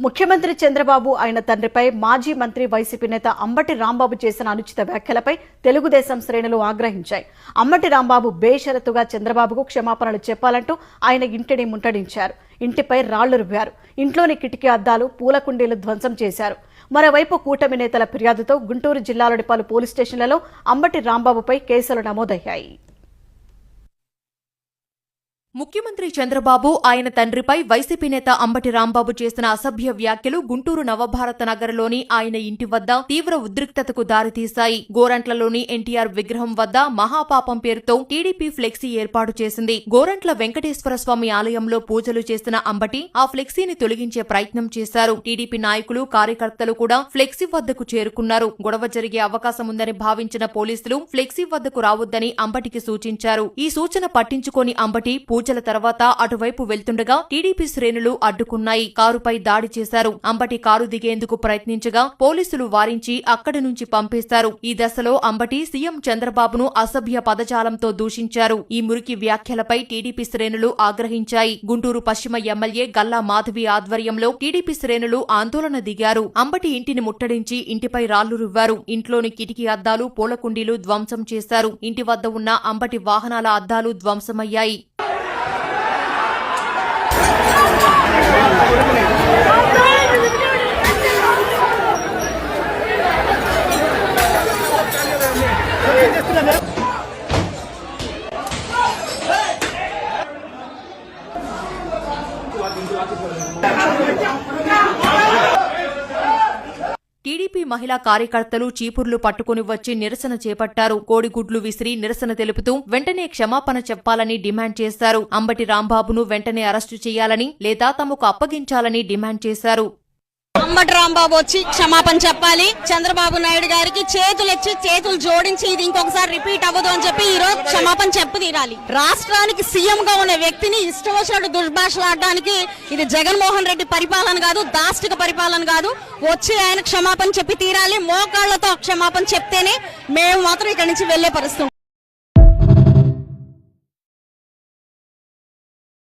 ముఖ్యమంత్రి చంద్రబాబు ఆయన తండ్రిపై మాజీ మంత్రి వైసీపీ నేత అంబటి రాంబాబు చేసిన అనుచిత వ్యాఖ్యలపై తెలుగుదేశం శ్రేణులు ఆగ్రహించాయి. అంబటి రాంబాబు బేషరతుగా చంద్రబాబుకు క్షమాపణలు చెప్పాలంటూ ఆయన ఇంటిని ముట్టడించారు. ఇంటిపై రాళ్లు రువ్వారు. ఇంట్లోని కిటికీ అద్దాలు, పూల కుండీలు ధ్వంసం చేశారు. మరోవైపు కూటమి నేతల ఫిర్యాదుతో గుంటూరు జిల్లాలోని పలు పోలీస్ స్టేషన్లలో అంబటి రాంబాబుపై కేసులు నమోదయ్యాయి. ముఖ్యమంత్రి చంద్రబాబు ఆయన తండ్రిపై వైసీపీ నేత అంబటి రాంబాబు చేసిన అసభ్య వ్యాఖ్యలు గుంటూరు నవభారత నగర్లోని ఆయన ఇంటి వద్ద తీవ్ర ఉద్రిక్తతకు దారితీశాయి. గోరంట్లలోని ఎన్టీఆర్ విగ్రహం వద్ద మహాపాపం పేరుతో టీడీపీ ఫ్లెక్సీ ఏర్పాటు చేసింది. గోరంట్ల వెంకటేశ్వర స్వామి ఆలయంలో పూజలు చేసిన అంబటి ఆ ఫ్లెక్సీని తొలగించే ప్రయత్నం చేశారు. టీడీపీ నాయకులు, కార్యకర్తలు కూడా ఫ్లెక్సీ వద్దకు చేరుకున్నారు. గొడవ జరిగే అవకాశం ఉందని భావించిన పోలీసులు ఫ్లెక్సీ వద్దకు రావద్దని అంబటికి సూచించారు. ఈ సూచన పట్టించుకోని అంబటి పూజల తర్వాత అటువైపు వెళ్తుండగా టీడీపీ శ్రేణులు అడ్డుకున్నాయి. కారుపై దాడి చేశారు. అంబటి కారు దిగేందుకు ప్రయత్నించగా పోలీసులు వారించి అక్కడి నుంచి పంపేశారు. ఈ దశలో అంబటి సీఎం చంద్రబాబును అసభ్య పదజాలంతో దూషించారు. ఈ మురికి వ్యాఖ్యలపై టీడీపీ శ్రేణులు ఆగ్రహించాయి. గుంటూరు పశ్చిమ ఎమ్మెల్యే గల్లా మాధవి ఆధ్వర్యంలో టీడీపీ శ్రేణులు ఆందోళన దిగారు. అంబటి ఇంటిని ముట్టడించి ఇంటిపై రాళ్లు రువ్వారు. ఇంట్లోని కిటికీ అద్దాలు, పూల కుండీలు ధ్వంసం చేశారు. ఇంటి వద్ద ఉన్న అంబటి వాహనాల అద్దాలు ధ్వంసమయ్యాయి. టీడీపీ మహిళా కార్యకర్తలు చీపుర్లు పట్టుకుని వచ్చి నిరసన చేపట్టారు. కోడిగుడ్లు విసిరి నిరసన తెలుపుతూ వెంటనే క్షమాపణ చెప్పాలని డిమాండ్ చేశారు. అంబటి రాంబాబును వెంటనే అరెస్టు చేయాలని లేదా తమకు అప్పగించాలని డిమాండ్ చేశారు. అంబటి రాంబాబు వచ్చి క్షమాపణ చెప్పాలి. చంద్రబాబు నాయుడు గారికి చేతులు జోడించి ఇది ఇంకొకసారి రిపీట్ అవ్వదు అని చెప్పి ఈ రోజు క్షమాపణ చెప్పు తీరాలి. రాష్ట్రానికి సీఎం గా ఉన్న వ్యక్తిని ఇష్టం వచ్చినట్టు దుర్భాషలాడడానికి ఇది జగన్మోహన్ రెడ్డి పరిపాలన కాదు, దాష్టిక పరిపాలన కాదు. వచ్చి ఆయన క్షమాపణ చెప్పి తీరాలి. మోకాళ్లతో క్షమాపణ చెప్తేనే మేము మాత్రం ఇక్కడి నుంచి వెళ్లే పరిస్థితి.